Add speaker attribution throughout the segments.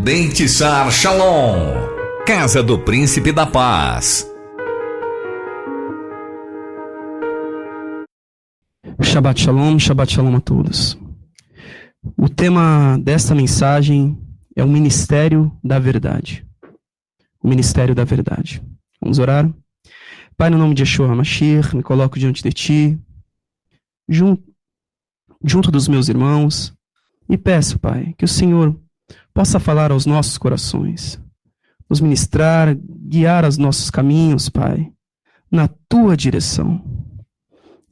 Speaker 1: Beitisar Shalom, Casa do Príncipe da Paz.
Speaker 2: Shabbat Shalom a todos. O tema desta mensagem é o Ministério da Verdade. O Ministério da Verdade. Vamos orar? Pai, no nome de Yeshua HaMashiach, me coloco diante de Ti, junto dos meus irmãos, e peço, Pai, que o Senhor possa falar aos nossos corações, nos ministrar, guiar os nossos caminhos, Pai, na Tua direção,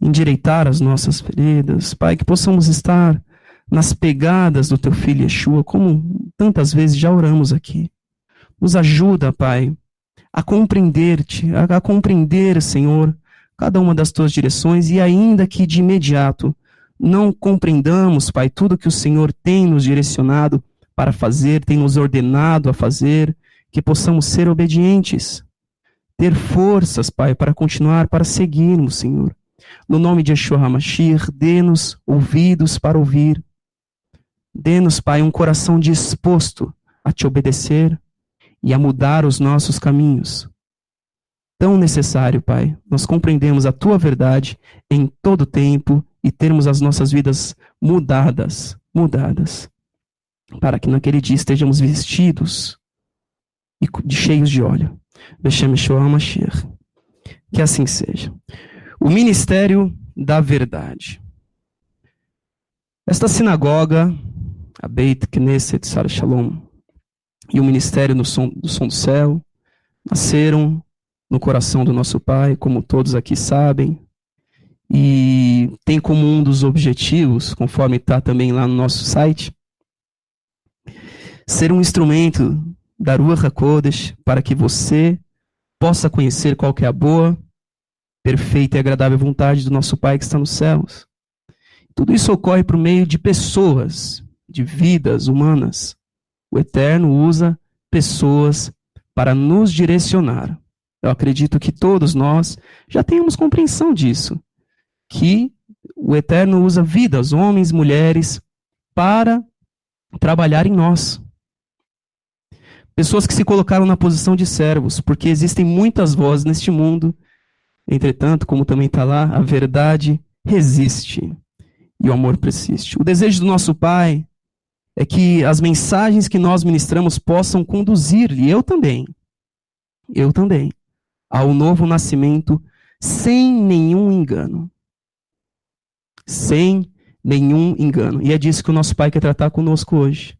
Speaker 2: endireitar as nossas veredas, Pai, que possamos estar nas pegadas do Teu Filho Yeshua, como tantas vezes já oramos aqui. Nos ajuda, Pai, a compreender-te, a compreender, Senhor, cada uma das Tuas direções, e ainda que de imediato não compreendamos, Pai, tudo que o Senhor tem nos direcionado para fazer, tem nos ordenado a fazer, que possamos ser obedientes, ter forças, Pai, para continuar, para seguirmos, Senhor. No nome de Yeshua HaMashiach, dê-nos ouvidos para ouvir. Dê-nos, Pai, um coração disposto a Te obedecer e a mudar os nossos caminhos. Tão necessário, Pai, nós compreendemos a Tua verdade em todo tempo e termos as nossas vidas mudadas, para que naquele dia estejamos vestidos e cheios de óleo. Beshem Yeshua HaMashiach. Que assim seja. O Ministério da Verdade. Esta sinagoga, a Beit Knesset Sar Shalom, e o Ministério do Som do Céu, nasceram no coração do nosso Pai, como todos aqui sabem, e tem como um dos objetivos, conforme está também lá no nosso site, ser um instrumento da Ruach HaKodesh para que você possa conhecer qual que é a boa, perfeita e agradável vontade do nosso Pai que está nos céus. Tudo isso ocorre por meio de pessoas, de vidas humanas. O Eterno usa pessoas para nos direcionar. Eu acredito que todos nós já tenhamos compreensão disso, que o Eterno usa vidas, homens, mulheres, para trabalhar em nós. Pessoas que se colocaram na posição de servos, porque existem muitas vozes neste mundo. Entretanto, como também está lá, a verdade resiste e o amor persiste. O desejo do nosso Pai é que as mensagens que nós ministramos possam conduzir-lhe, eu também, ao novo nascimento sem nenhum engano. Sem nenhum engano. E é disso que o nosso Pai quer tratar conosco hoje.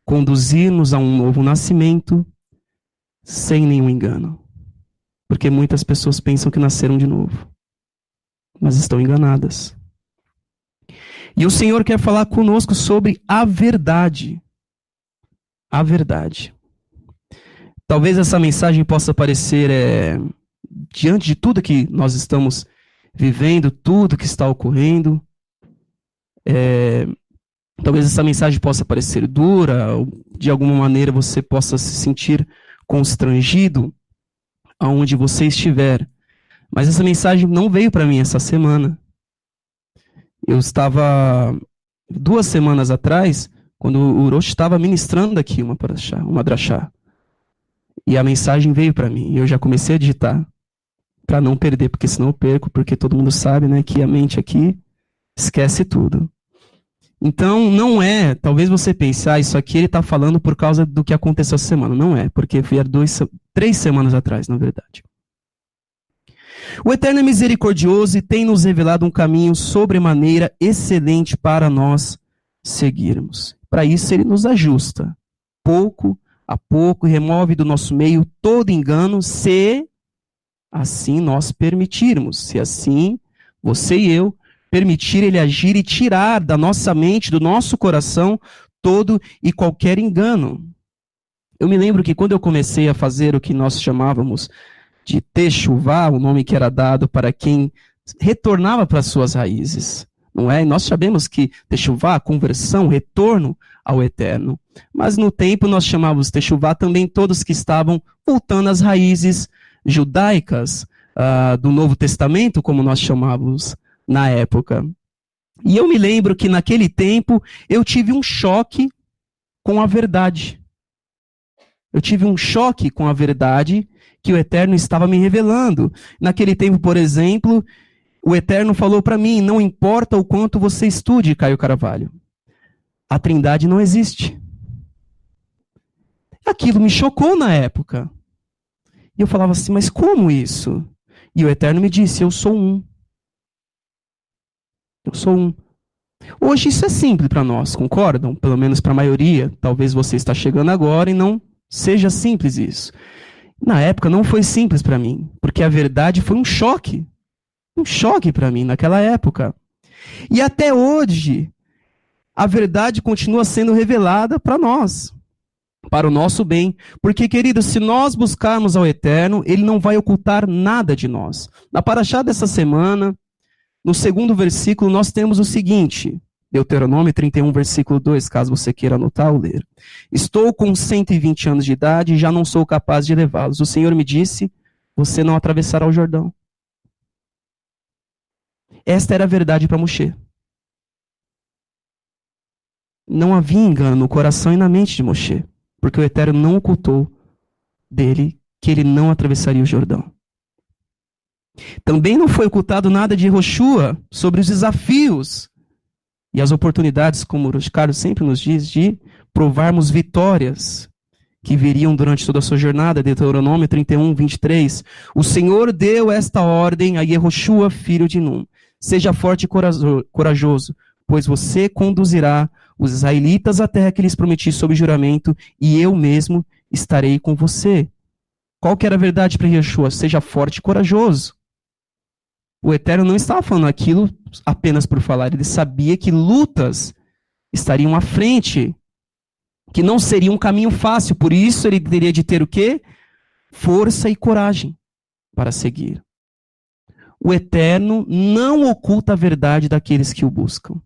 Speaker 2: Conduzir-nos a um novo nascimento sem nenhum engano. Porque muitas pessoas pensam que nasceram de novo, mas estão enganadas. E o Senhor quer falar conosco sobre a verdade. A verdade. Talvez essa mensagem possa parecer, diante de tudo que nós estamos vivendo, tudo que está ocorrendo, talvez essa mensagem possa parecer dura, ou de alguma maneira você possa se sentir constrangido aonde você estiver. Mas essa mensagem não veio para mim essa semana. Eu estava 2 semanas atrás, quando o Urosh estava ministrando aqui uma drachá. E a mensagem veio para mim. E eu já comecei a digitar para não perder, porque senão eu perco, porque todo mundo sabe, né, que a mente aqui esquece tudo. Então, não é, talvez você pense, isso aqui ele está falando por causa do que aconteceu essa semana. Não é, porque foi 3 semanas atrás, na verdade. O Eterno é misericordioso e tem nos revelado um caminho sobremaneira excelente para nós seguirmos. Para isso, ele nos ajusta, pouco a pouco, e remove do nosso meio todo engano, se assim nós permitirmos, se assim você e eu permitir ele agir e tirar da nossa mente, do nosso coração, todo e qualquer engano. Eu me lembro que quando eu comecei a fazer o que nós chamávamos de Teshuvá, o nome que era dado para quem retornava para suas raízes, não é? E nós sabemos que Teshuvá, conversão, retorno ao Eterno. Mas no tempo nós chamávamos Teshuvá também todos que estavam voltando às raízes judaicas do Novo Testamento, como nós chamávamos na época. E eu me lembro que naquele tempo eu tive um choque com a verdade. Eu tive um choque com a verdade que o Eterno estava me revelando. Naquele tempo, por exemplo, o Eterno falou para mim, não importa o quanto você estude, Caio Carvalho, a Trindade não existe. Aquilo me chocou na época. E eu falava assim, mas como isso? E o Eterno me disse, eu sou um. Eu sou um. Hoje isso é simples para nós, concordam? Pelo menos para a maioria. Talvez você está chegando agora e não seja simples isso. Na época não foi simples para mim, porque a verdade foi um choque. Um choque para mim naquela época. E até hoje, a verdade continua sendo revelada para nós, para o nosso bem. Porque, queridos, se nós buscarmos ao Eterno, Ele não vai ocultar nada de nós. Na paraxá dessa semana, no segundo versículo, nós temos o seguinte, Deuteronômio 31, versículo 2, caso você queira anotar ou ler. Estou com 120 anos de idade e já não sou capaz de levá-los. O Senhor me disse, você não atravessará o Jordão. Esta era a verdade para Moshe. Não havia engano no coração e na mente de Moshe, porque o Eterno não ocultou dele que ele não atravessaria o Jordão. Também não foi ocultado nada de Yehoshua sobre os desafios e as oportunidades, como o Carlos sempre nos diz, de provarmos vitórias que viriam durante toda a sua jornada. Deuteronômio 31, 23. O Senhor deu esta ordem a Yehoshua, filho de Nun. Seja forte e corajoso, pois você conduzirá os israelitas à terra que lhes prometi sob juramento, e eu mesmo estarei com você. Qual que era a verdade para Yehoshua? Seja forte e corajoso. O Eterno não estava falando aquilo apenas por falar, ele sabia que lutas estariam à frente, que não seria um caminho fácil, por isso ele teria de ter o quê? Força e coragem para seguir. O Eterno não oculta a verdade daqueles que o buscam.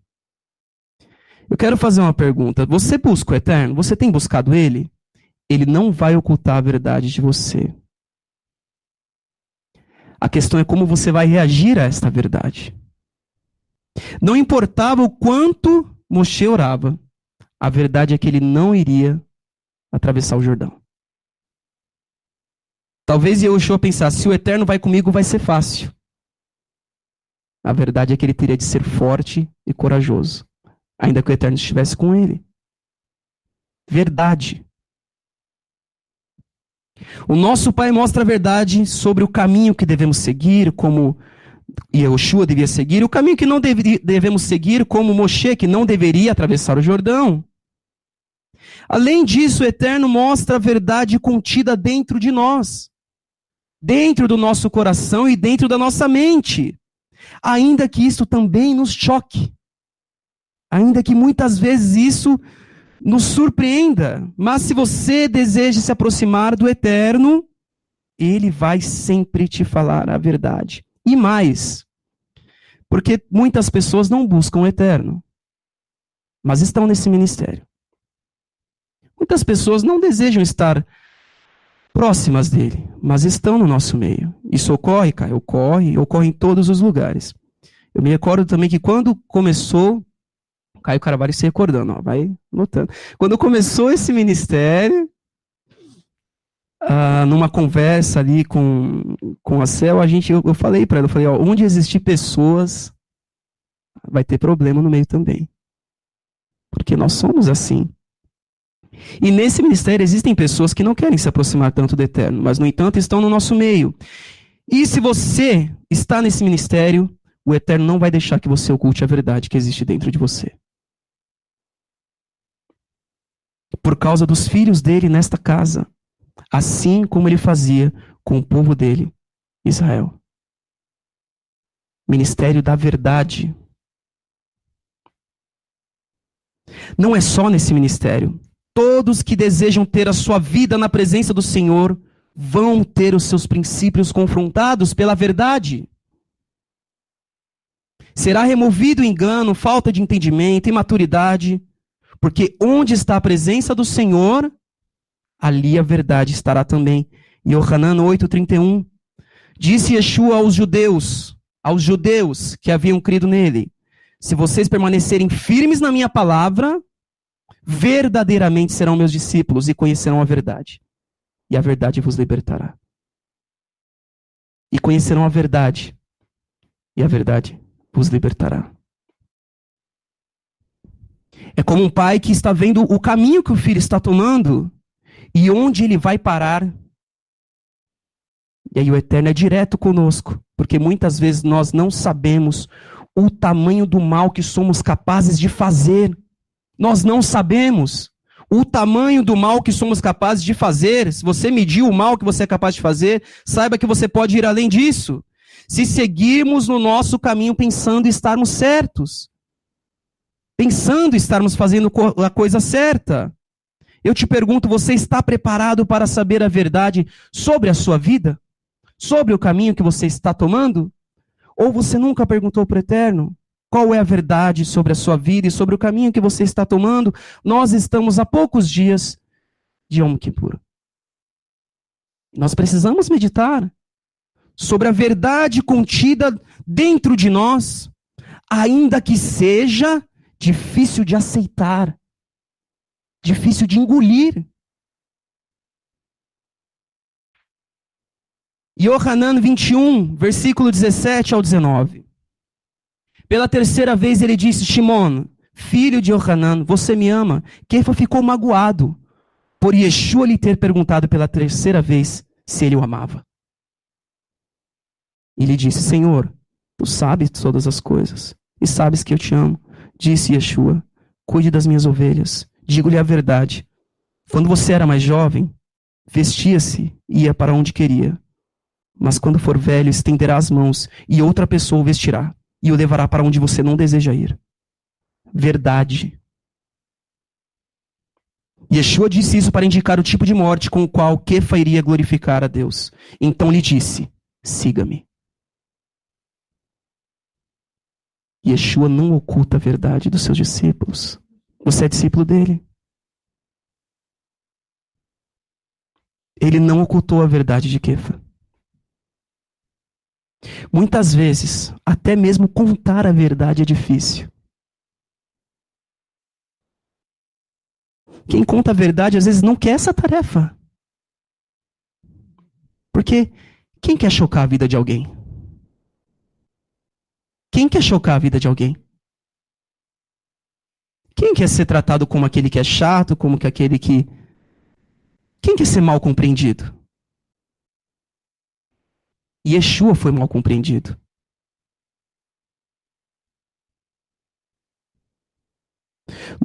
Speaker 2: Eu quero fazer uma pergunta. Você busca o Eterno? Você tem buscado Ele? Ele não vai ocultar a verdade de você. A questão é como você vai reagir a esta verdade. Não importava o quanto Moshe orava, a verdade é que ele não iria atravessar o Jordão. Talvez Yehoshua pensasse, se o Eterno vai comigo, vai ser fácil. A verdade é que ele teria de ser forte e corajoso, ainda que o Eterno estivesse com ele. Verdade. O nosso Pai mostra a verdade sobre o caminho que devemos seguir, como Yehoshua devia seguir, o caminho que não devemos seguir, como Moshe, que não deveria atravessar o Jordão. Além disso, o Eterno mostra a verdade contida dentro de nós, dentro do nosso coração e dentro da nossa mente. Ainda que isso também nos choque, ainda que muitas vezes isso nos surpreenda, mas se você deseja se aproximar do Eterno, Ele vai sempre te falar a verdade. E mais, porque muitas pessoas não buscam o Eterno, mas estão nesse ministério. Muitas pessoas não desejam estar próximas dele, mas estão no nosso meio. Isso ocorre, Caio? Ocorre em todos os lugares. Eu me recordo também que quando começou, Caio Carvalho se recordando, ó, vai notando. Quando começou esse ministério, numa conversa ali com a Cel, eu falei para ela, eu falei, ó, onde existir pessoas, vai ter problema no meio também. Porque nós somos assim. E nesse ministério existem pessoas que não querem se aproximar tanto do Eterno, mas no entanto estão no nosso meio. E se você está nesse ministério, o Eterno não vai deixar que você oculte a verdade que existe dentro de você. Por causa dos filhos dele nesta casa, assim como ele fazia com o povo dele, Israel. Ministério da verdade. Não é só nesse ministério. Todos que desejam ter a sua vida na presença do Senhor vão ter os seus princípios confrontados pela verdade. Será removido o engano, falta de entendimento, imaturidade, porque onde está a presença do Senhor, ali a verdade estará também. Em Yohanan 8:31, disse Yeshua aos judeus que haviam crido nele, se vocês permanecerem firmes na minha palavra, verdadeiramente serão meus discípulos e conhecerão a verdade. e a verdade vos libertará. E conhecerão a verdade, e a verdade vos libertará. É como um pai que está vendo o caminho que o filho está tomando e onde ele vai parar. E aí o Eterno é direto conosco, porque muitas vezes nós não sabemos o tamanho do mal que somos capazes de fazer. Nós não sabemos o tamanho do mal que somos capazes de fazer. Se você medir o mal que você é capaz de fazer, saiba que você pode ir além disso. Se seguirmos no nosso caminho pensando estarmos certos, pensando estarmos fazendo a coisa certa. Eu te pergunto, você está preparado para saber a verdade sobre a sua vida? Sobre o caminho que você está tomando? Ou você nunca perguntou para o Eterno qual é a verdade sobre a sua vida e sobre o caminho que você está tomando? Nós estamos a poucos dias de Yom Kippur. Nós precisamos meditar sobre a verdade contida dentro de nós, ainda que seja difícil de aceitar, difícil de engolir. Yohanan 21, versículo 17 ao 19. Pela terceira vez ele disse: Shimon, filho de Yohanan, você me ama? Kefa ficou magoado por Yeshua lhe ter perguntado pela terceira vez se ele o amava. Ele disse: Senhor, tu sabes todas as coisas e sabes que eu te amo. Disse Yeshua: cuide das minhas ovelhas. Digo-lhe a verdade. Quando você era mais jovem, vestia-se e ia para onde queria. Mas quando for velho, estenderá as mãos e outra pessoa o vestirá e o levará para onde você não deseja ir. Verdade. Yeshua disse isso para indicar o tipo de morte com o qual Kefa iria glorificar a Deus. Então lhe disse: siga-me. Yeshua não oculta a verdade dos seus discípulos. Você é discípulo dele. Ele não ocultou a verdade de Kefa. Muitas vezes, até mesmo contar a verdade é difícil. Quem conta a verdade, às vezes, não quer essa tarefa. Porque quem quer chocar a vida de alguém? Quem quer chocar a vida de alguém? Quem quer ser tratado como aquele que é chato, como que aquele que... Quem quer ser mal compreendido? Yeshua foi mal compreendido.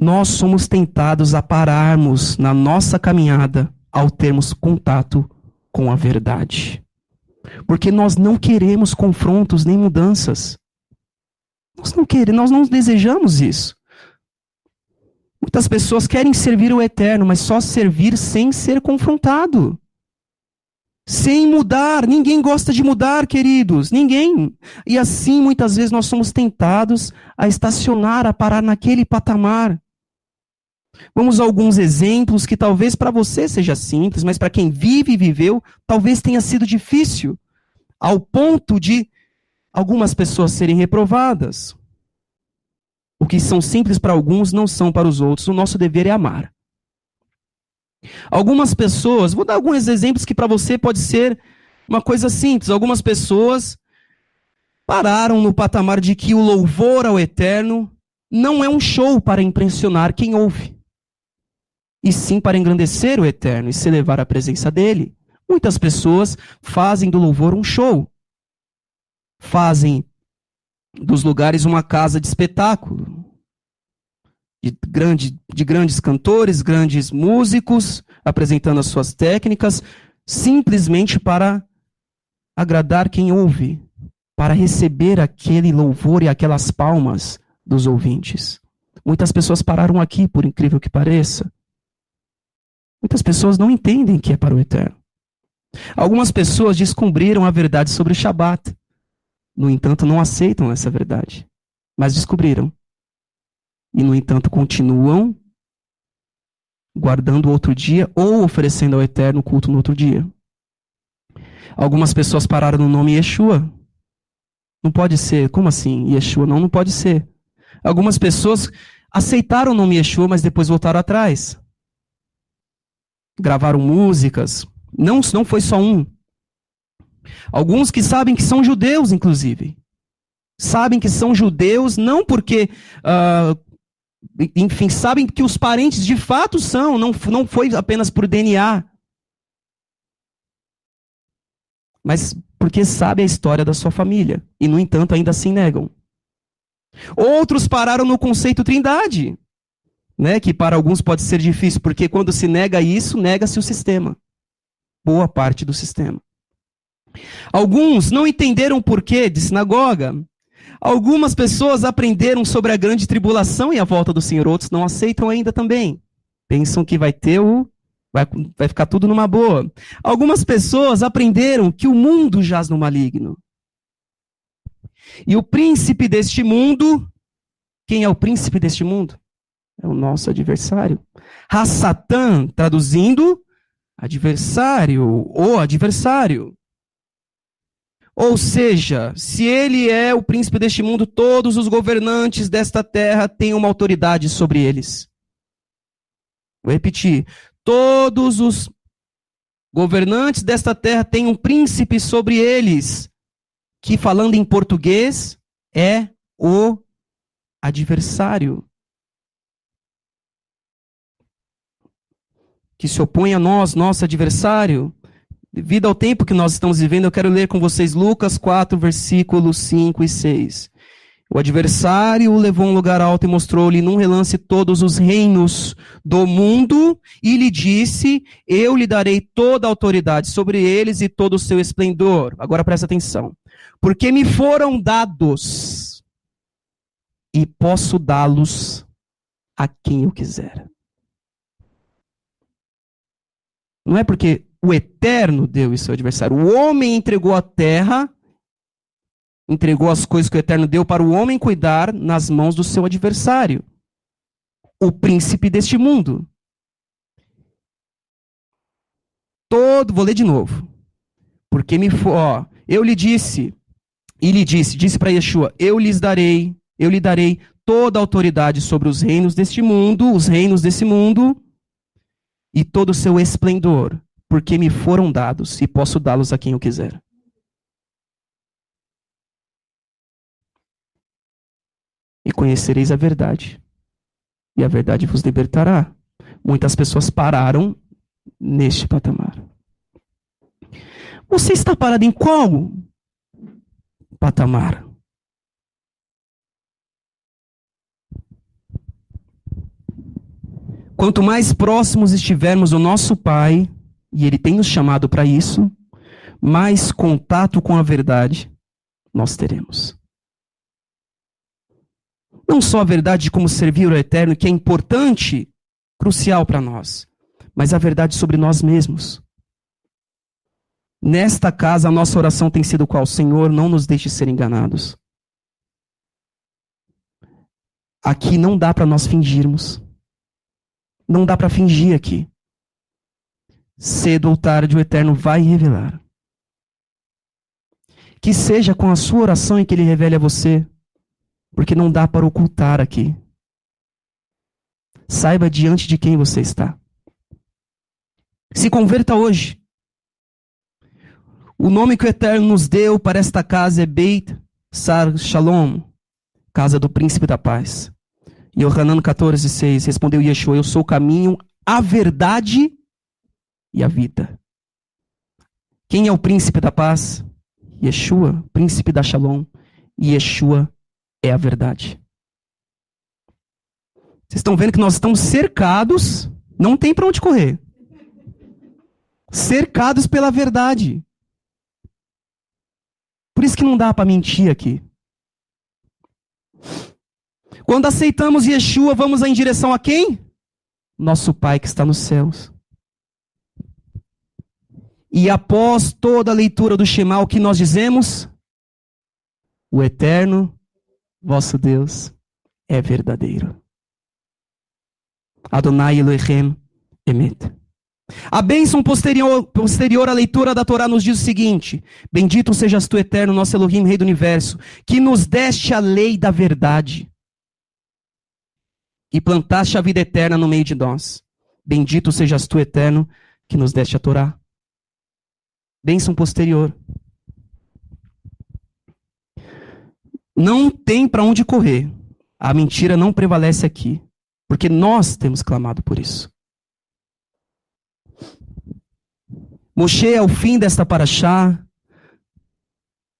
Speaker 2: Nós somos tentados a pararmos na nossa caminhada ao termos contato com a verdade. Porque nós não queremos confrontos nem mudanças. Nós não desejamos isso. Muitas pessoas querem servir o Eterno, mas só servir sem ser confrontado. Sem mudar. Ninguém gosta de mudar, queridos. Ninguém. E assim, muitas vezes, nós somos tentados a estacionar, a parar naquele patamar. Vamos a alguns exemplos que talvez para você seja simples, mas para quem vive e viveu, talvez tenha sido difícil. Ao ponto de algumas pessoas serem reprovadas. O que são simples para alguns não são para os outros. O nosso dever é amar. Algumas pessoas, vou dar alguns exemplos que para você pode ser uma coisa simples. Algumas pessoas pararam no patamar de que o louvor ao Eterno não é um show para impressionar quem ouve, e sim para engrandecer o Eterno e se elevar à presença dele. Muitas pessoas fazem do louvor um show. Fazem dos lugares uma casa de espetáculo. De grandes cantores, grandes músicos, apresentando as suas técnicas, simplesmente para agradar quem ouve, para receber aquele louvor e aquelas palmas dos ouvintes. Muitas pessoas pararam aqui, por incrível que pareça. Muitas pessoas não entendem que é para o Eterno. Algumas pessoas descobriram a verdade sobre o Shabat. No entanto, não aceitam essa verdade, mas descobriram. E, no entanto, continuam guardando outro dia ou oferecendo ao Eterno culto no outro dia. Algumas pessoas pararam no nome Yeshua. Não pode ser. Como assim? Yeshua não pode ser. Algumas pessoas aceitaram o nome Yeshua, mas depois voltaram atrás. Gravaram músicas, Não foi só um. Alguns que sabem que são judeus, inclusive. Sabem que são judeus, não porque, enfim, sabem que os parentes de fato são, não foi apenas por DNA. Mas porque sabe a história da sua família. E, no entanto, ainda assim negam. Outros pararam no conceito trindade. Né, que para alguns pode ser difícil, porque quando se nega isso, nega-se o sistema. Boa parte do sistema. Alguns não entenderam o porquê de sinagoga. Algumas pessoas aprenderam sobre a grande tribulação e a volta do Senhor. Outros não aceitam ainda também. Pensam que vai ficar tudo numa boa. Algumas pessoas aprenderam que o mundo jaz no maligno. E o príncipe deste mundo, quem é o príncipe deste mundo? É o nosso adversário. Ha-Satã, traduzindo, adversário, ou adversário. Ou seja, se ele é o príncipe deste mundo, todos os governantes desta terra têm uma autoridade sobre eles. Vou repetir. Todos os governantes desta terra têm um príncipe sobre eles, que, falando em português, é o adversário. Que se opõe a nós, nosso adversário. Devido ao tempo que nós estamos vivendo, eu quero ler com vocês Lucas 4, versículos 5 e 6. O adversário o levou a um lugar alto e mostrou-lhe num relance todos os reinos do mundo e lhe disse, eu lhe darei toda a autoridade sobre eles e todo o seu esplendor. Agora presta atenção. Porque me foram dados e posso dá-los a quem eu quiser. Não é porque o Eterno deu isso ao adversário. O homem entregou a terra, entregou as coisas que o Eterno deu para o homem cuidar nas mãos do seu adversário. O príncipe deste mundo. Vou ler de novo. Porque eu lhe disse, e lhe disse para Yeshua, eu lhe darei toda a autoridade sobre os reinos deste mundo, os reinos desse mundo, e todo o seu esplendor, porque me foram dados e posso dá-los a quem eu quiser. E conhecereis a verdade, e a verdade vos libertará. Muitas pessoas pararam neste patamar. Você está parado em qual patamar? Quanto mais próximos estivermos do nosso Pai, e Ele tem nos chamado para isso, mais contato com a verdade nós teremos. Não só a verdade de como servir ao Eterno, que é importante, crucial para nós, mas a verdade sobre nós mesmos. Nesta casa, a nossa oração tem sido qual? Senhor, não nos deixe ser enganados. Aqui não dá para nós fingirmos. Não dá para fingir aqui. Cedo ou tarde o Eterno vai revelar. Que seja com a sua oração em que Ele revele a você, porque não dá para ocultar aqui. Saiba diante de quem você está. Se converta hoje. O nome que o Eterno nos deu para esta casa é Beit Sar Shalom, casa do príncipe da paz. E Yohanan 14:6 respondeu Yeshua, eu sou o caminho, a verdade e a vida. Quem é o príncipe da paz? Yeshua, príncipe da Shalom. E Yeshua é a verdade. Vocês estão vendo que nós estamos cercados, não tem para onde correr. Cercados pela verdade. Por isso que não dá para mentir aqui. Quando aceitamos Yeshua, vamos em direção a quem? Nosso Pai que está nos céus. E após toda a leitura do Shema, o que nós dizemos? O Eterno, vosso Deus, é verdadeiro. Adonai Elohim Emet. A bênção posterior à leitura da Torá nos diz o seguinte: bendito sejas tu, Eterno, nosso Elohim, Rei do Universo, que nos deste a lei da verdade e plantaste a vida eterna no meio de nós. Bendito sejas tu, Eterno, que nos deste a Torá. Bênção posterior. Não tem para onde correr. A mentira não prevalece aqui. Porque nós temos clamado por isso. Moshe, ao fim desta paraxá,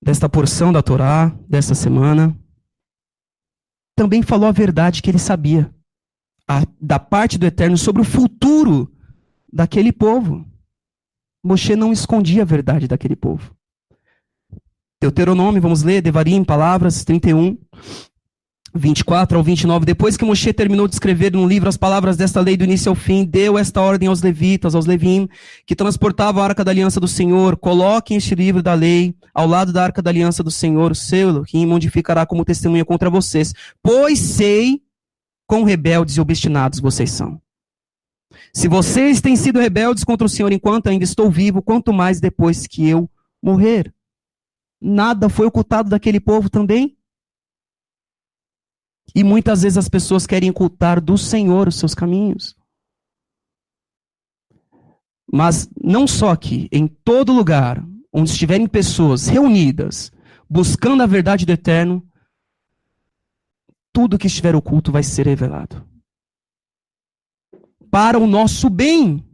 Speaker 2: desta porção da Torá, desta semana, também falou a verdade que ele sabia. Da parte do Eterno sobre o futuro daquele povo. Moshe não escondia a verdade daquele povo. Deuteronômio, vamos ler, Devarim, palavras, 31, 24 ao 29. Depois que Moshe terminou de escrever no livro as palavras desta lei do início ao fim, deu esta ordem aos levitas, aos levim, que transportavam a arca da aliança do Senhor: coloquem este livro da lei ao lado da arca da aliança do Senhor, o seu Elohim, onde ficará como testemunha contra vocês, pois sei quão rebeldes e obstinados vocês são. Se vocês têm sido rebeldes contra o Senhor enquanto ainda estou vivo, quanto mais depois que eu morrer. Nada foi ocultado daquele povo também. E muitas vezes as pessoas querem ocultar do Senhor os seus caminhos. Mas não só aqui, em todo lugar onde estiverem pessoas reunidas, buscando a verdade do Eterno, tudo que estiver oculto vai ser revelado. Para o nosso bem.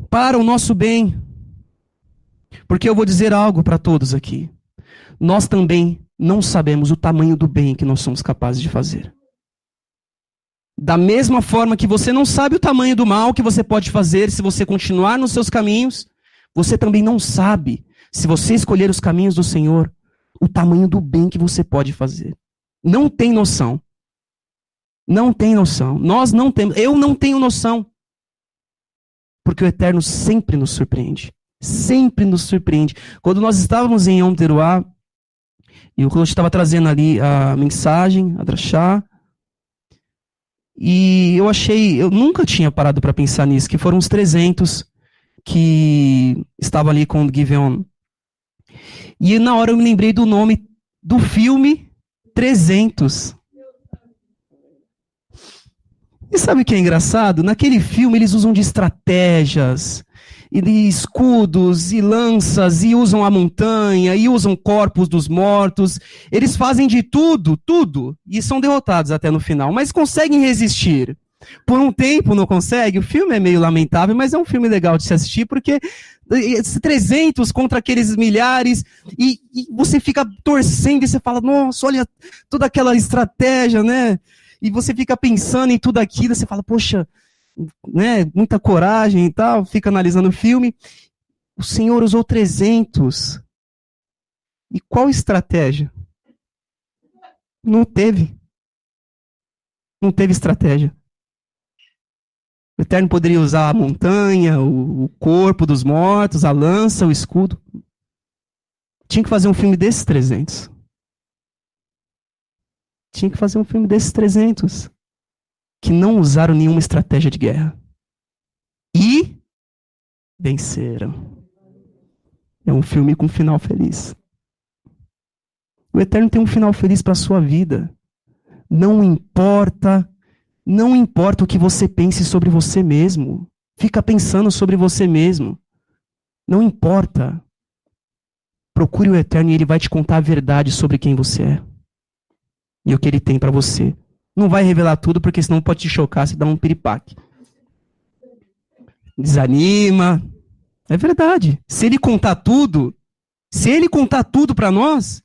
Speaker 2: Para o nosso bem. Porque eu vou dizer algo para todos aqui. Nós também não sabemos o tamanho do bem que nós somos capazes de fazer. Da mesma forma que você não sabe o tamanho do mal que você pode fazer se você continuar nos seus caminhos, você também não sabe, se você escolher os caminhos do Senhor, o tamanho do bem que você pode fazer. Não tem noção. Não tem noção. Nós não temos. Eu não tenho noção. Porque o Eterno sempre nos surpreende. Sempre nos surpreende. Quando nós estávamos em Yom Teruah, e o Rosh estava trazendo ali a mensagem, a drachá, e eu nunca tinha parado para pensar nisso, que foram os 300 que estavam ali com o Giveon. E na hora eu me lembrei do nome do filme 300. E sabe o que é engraçado? Naquele filme eles usam de estratégias, e de escudos, e lanças, e usam a montanha, e usam corpos dos mortos. Eles fazem de tudo, e são derrotados até no final, mas conseguem resistir. Por um tempo não consegue. O filme é meio lamentável, mas é um filme legal de se assistir, porque 300 contra aqueles milhares, e você fica torcendo, e você fala, nossa, olha toda aquela estratégia, né? E você fica pensando em tudo aquilo, você fala, poxa, né, muita coragem e tal, fica analisando o filme. O Senhor usou 300. E qual estratégia? Não teve. Não teve estratégia. O Eterno poderia usar a montanha, o corpo dos mortos, a lança, o escudo. Tinha que fazer um filme desses 300. Tinha que fazer um filme desses 300. Que não usaram nenhuma estratégia de guerra. E venceram. É um filme com um final feliz. O Eterno tem um final feliz para a sua vida. Não importa o que você pense sobre você mesmo. Fica pensando sobre você mesmo. Não importa. Procure o Eterno e Ele vai te contar a verdade sobre quem você é. E o que Ele tem para você. Não vai revelar tudo, porque senão pode te chocar, se dá um piripaque. Desanima. É verdade. Se Ele contar tudo para nós,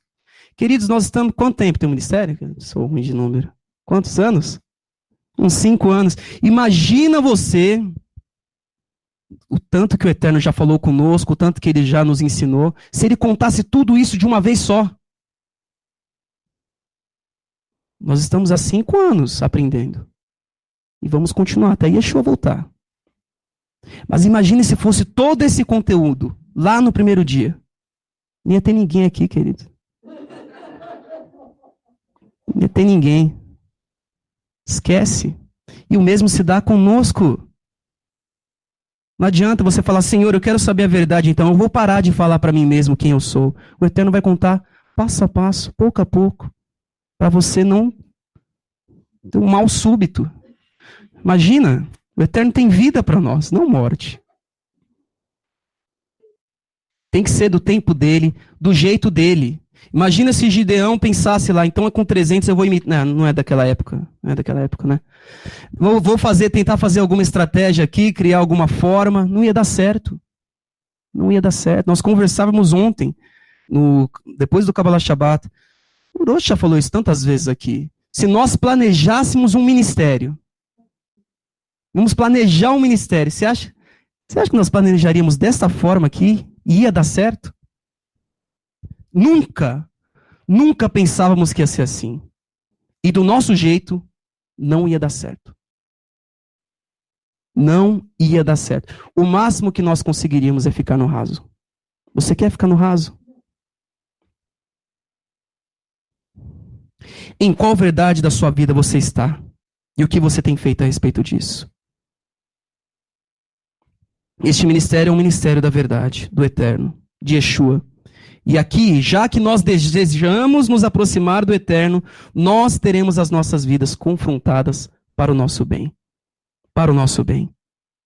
Speaker 2: queridos, nós estamos... Quanto tempo tem o ministério? Eu sou ruim de número. Quantos anos? Uns 5 anos. Imagina você, o tanto que o Eterno já falou conosco, o tanto que Ele já nos ensinou, se Ele contasse tudo isso de uma vez só. Nós estamos há 5 anos aprendendo. E vamos continuar até Yeshua voltar. Mas imagine se fosse todo esse conteúdo lá no primeiro dia. Não ia ter ninguém aqui, querido. Não ia ter ninguém. Esquece. E o mesmo se dá conosco. Não adianta você falar, Senhor, eu quero saber a verdade, então eu vou parar de falar para mim mesmo quem eu sou. O Eterno vai contar passo a passo, pouco a pouco, para você não ter um mal súbito. Imagina, O eterno tem vida para nós, não morte. Tem que ser do tempo dele, do jeito dele. Imagina se Gideão pensasse lá, então é com 300 eu vou imitar. Não é daquela época. Não é daquela época, né? Vou tentar fazer alguma estratégia aqui, criar alguma forma. Não ia dar certo. Não ia dar certo. Nós conversávamos ontem, depois do Kabbalah Shabbat. O Rosh já falou isso tantas vezes aqui. Se nós planejássemos um ministério, vamos planejar um ministério, você acha que nós planejaríamos dessa forma aqui? Ia dar certo? Nunca pensávamos que ia ser assim. E do nosso jeito, não ia dar certo. Não ia dar certo. O máximo que nós conseguiríamos é ficar no raso. Você quer ficar no raso? Em qual verdade da sua vida você está? E o que você tem feito a respeito disso? Este ministério é um ministério da verdade, do eterno, de Yeshua. E aqui, já que nós desejamos nos aproximar do eterno, nós teremos as nossas vidas confrontadas para o nosso bem. Para o nosso bem.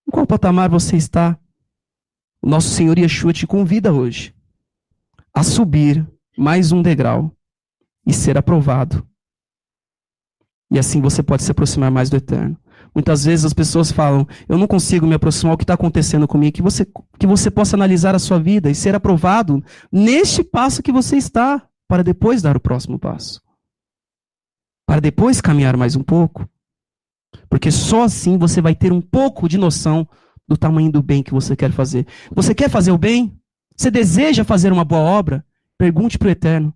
Speaker 2: Em qual patamar você está? O nosso Senhor Yeshua te convida hoje a subir mais um degrau e ser aprovado. E assim você pode se aproximar mais do eterno. Muitas vezes as pessoas falam, eu não consigo me aproximar, o que está acontecendo comigo? Que você possa analisar a sua vida e ser aprovado neste passo que você está, para depois dar o próximo passo. Para depois caminhar mais um pouco. Porque só assim você vai ter um pouco de noção do tamanho do bem que você quer fazer. Você quer fazer o bem? Você deseja fazer uma boa obra? Pergunte para o eterno.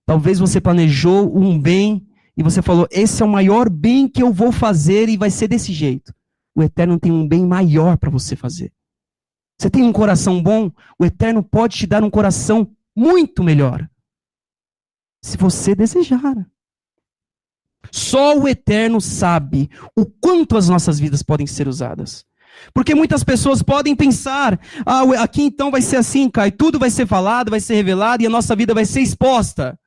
Speaker 2: Talvez você planejou um bem e você falou, esse é o maior bem que eu vou fazer e vai ser desse jeito. O eterno tem um bem maior para você fazer. Você tem um coração bom, o eterno pode te dar um coração muito melhor. Se você desejar. Só o eterno sabe o quanto as nossas vidas podem ser usadas. Porque muitas pessoas podem pensar, aqui então vai ser assim, Kai, tudo vai ser falado, vai ser revelado e a nossa vida vai ser exposta.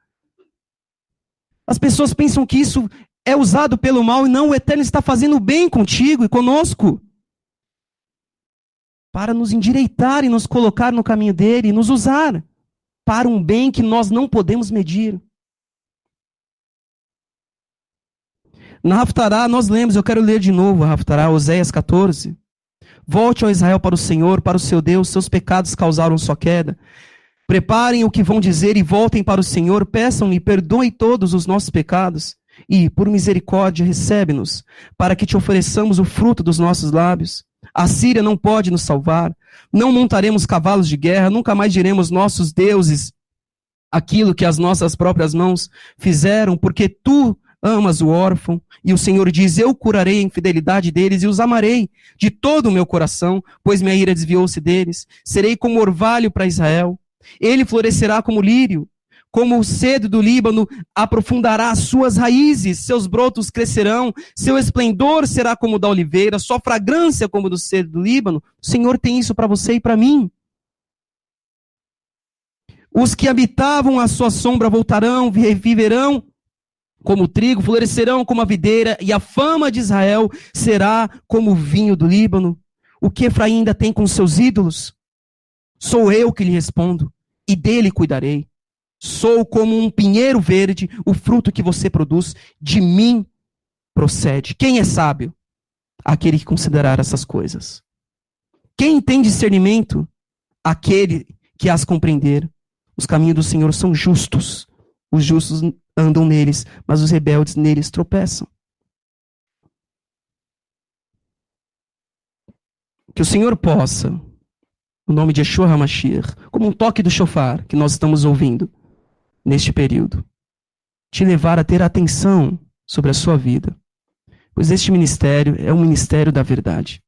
Speaker 2: As pessoas pensam que isso é usado pelo mal e não, o eterno está fazendo bem contigo e conosco. Para nos endireitar e nos colocar no caminho dele e nos usar para um bem que nós não podemos medir. Na Haftará, nós lemos, eu quero ler de novo a Haftará, Oséias 14. Volte, ó Israel, para o Senhor, para o seu Deus, seus pecados causaram sua queda. Preparem o que vão dizer e voltem para o Senhor, peçam-lhe, perdoe todos os nossos pecados e, por misericórdia, recebe-nos, para que te ofereçamos o fruto dos nossos lábios. A Síria não pode nos salvar, não montaremos cavalos de guerra, nunca mais diremos nossos deuses aquilo que as nossas próprias mãos fizeram, porque tu amas o órfão, e o Senhor diz, eu curarei a infidelidade deles e os amarei de todo o meu coração, pois minha ira desviou-se deles. Serei como orvalho para Israel. Ele florescerá como lírio, como o cedro do Líbano, aprofundará as suas raízes, seus brotos crescerão, seu esplendor será como o da oliveira, sua fragrância como o do cedro do Líbano. O Senhor tem isso para você e para mim. Os que habitavam a sua sombra voltarão, reviverão como o trigo, florescerão como a videira, e a fama de Israel será como o vinho do Líbano. O que Efraim ainda tem com seus ídolos? Sou eu que lhe respondo, e dele cuidarei. Sou como um pinheiro verde, o fruto que você produz, de mim procede. Quem é sábio? Aquele que considerar essas coisas. Quem tem discernimento? Aquele que as compreender. Os caminhos do Senhor são justos. Os justos andam neles, mas os rebeldes neles tropeçam. Que o Senhor possa, no nome de Yeshua HaMashiach, como um toque do shofar que nós estamos ouvindo neste período, te levar a ter atenção sobre a sua vida. Pois este ministério é um ministério da verdade.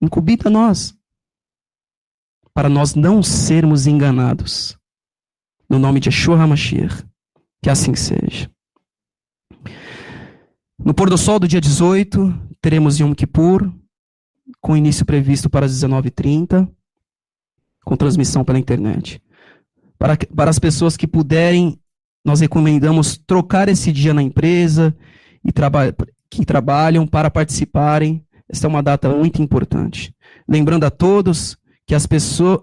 Speaker 2: Incumbido a nós, para nós não sermos enganados. No nome de Yeshua HaMashiach, que assim seja. No pôr do sol do dia 18, teremos Yom Kippur, com início previsto para as 19h30, com transmissão pela internet. Para as pessoas que puderem, nós recomendamos trocar esse dia na empresa e que trabalham para participarem. Esta é uma data muito importante. Lembrando a todos que as pessoas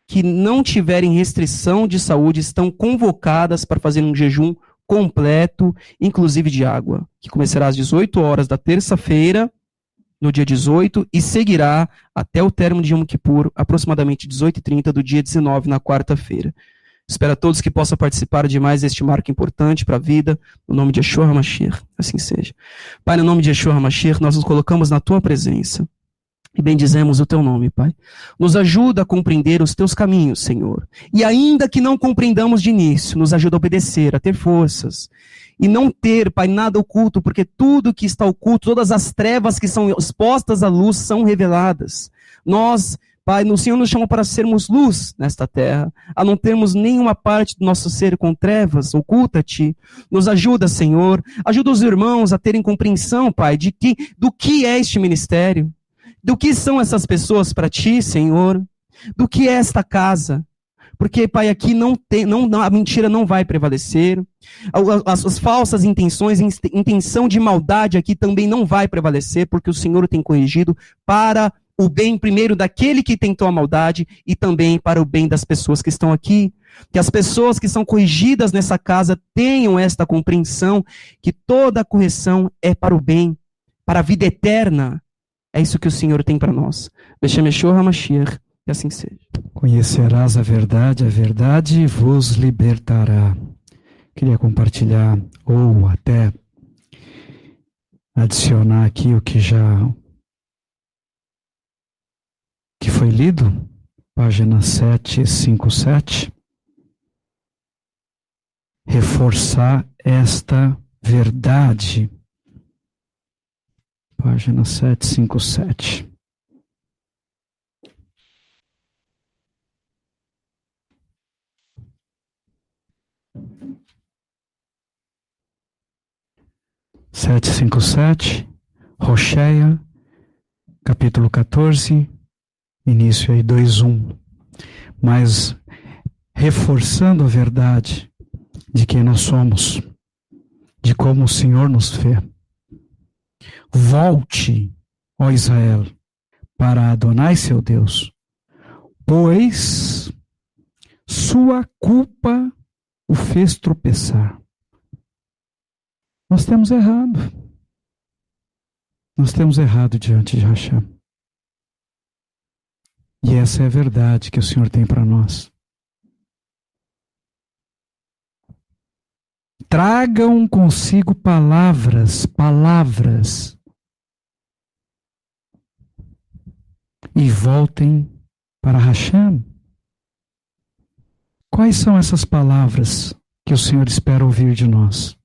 Speaker 2: que não tiverem restrição de saúde estão convocadas para fazer um jejum completo, inclusive de água, que começará às 18 horas da terça-feira, no dia 18, e seguirá até o término de Yom Kippur, aproximadamente 18h30 do dia 19, na quarta-feira. Espero a todos que possam participar de mais este marco importante para a vida, no nome de Yeshua HaMashiach, assim seja. Pai, no nome de Yeshua HaMashiach, nós nos colocamos na tua presença e bendizemos o teu nome, Pai. Nos ajuda a compreender os teus caminhos, Senhor. E ainda que não compreendamos de início, nos ajuda a obedecer, a ter forças. E não ter, Pai, nada oculto, porque tudo que está oculto, todas as trevas que são expostas à luz são reveladas. Nós, Pai, o Senhor nos chamou para sermos luz nesta terra, a não termos nenhuma parte do nosso ser com trevas, oculta-te. Nos ajuda, Senhor. Ajuda os irmãos a terem compreensão, Pai, do que é este ministério. Do que são essas pessoas para ti, Senhor? Do que é esta casa? Porque, Pai, aqui a mentira não vai prevalecer. As falsas intenções, intenção de maldade aqui também não vai prevalecer, porque o Senhor tem corrigido para o bem primeiro daquele que tentou a maldade e também para o bem das pessoas que estão aqui. Que as pessoas que são corrigidas nessa casa tenham esta compreensão que toda a correção é para o bem, para a vida eterna. É isso que o Senhor tem para nós. Beshem Yeshua HaMashiach, que assim seja.
Speaker 3: Conhecerás a verdade vos libertará. Queria compartilhar ou até adicionar aqui o que foi lido, página 757. Reforçar esta verdade. Página 757. Rocheia, capítulo 14, início aí 2:1. Mas reforçando a verdade de quem nós somos, de como o Senhor nos vê. Volte, ó Israel, para Adonai seu Deus, pois sua culpa o fez tropeçar. Nós temos errado. Nós temos errado diante de Hashem. E essa é a verdade que o Senhor tem para nós. Tragam consigo palavras, e voltem para Hashem. Quais são essas palavras que o Senhor espera ouvir de nós?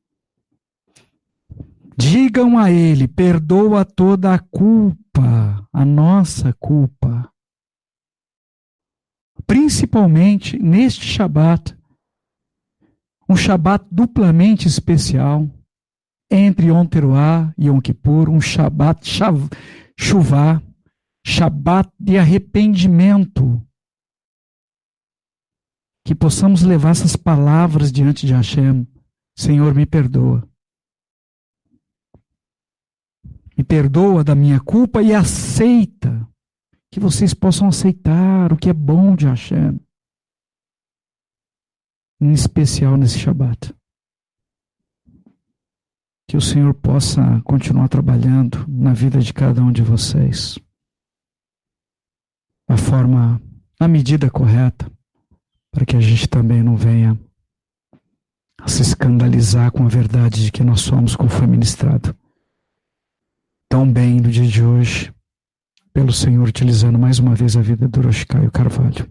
Speaker 3: Digam a Ele, perdoa toda a culpa, a nossa culpa. Principalmente neste Shabat, um Shabat duplamente especial, entre Yom Teruah e Yom Kippur, um Shabat Shuvah, Shabat de arrependimento. Que possamos levar essas palavras diante de Hashem. Senhor, me perdoa. Me perdoa da minha culpa e aceita. Que vocês possam aceitar o que é bom de Hashem. Em especial nesse Shabat. Que o Senhor possa continuar trabalhando na vida de cada um de vocês. Na medida correta, para que a gente também não venha a se escandalizar com a verdade de que nós somos, como foi ministrado tão bem no dia de hoje, pelo Senhor, utilizando mais uma vez a vida do Rosh Caio Carvalho.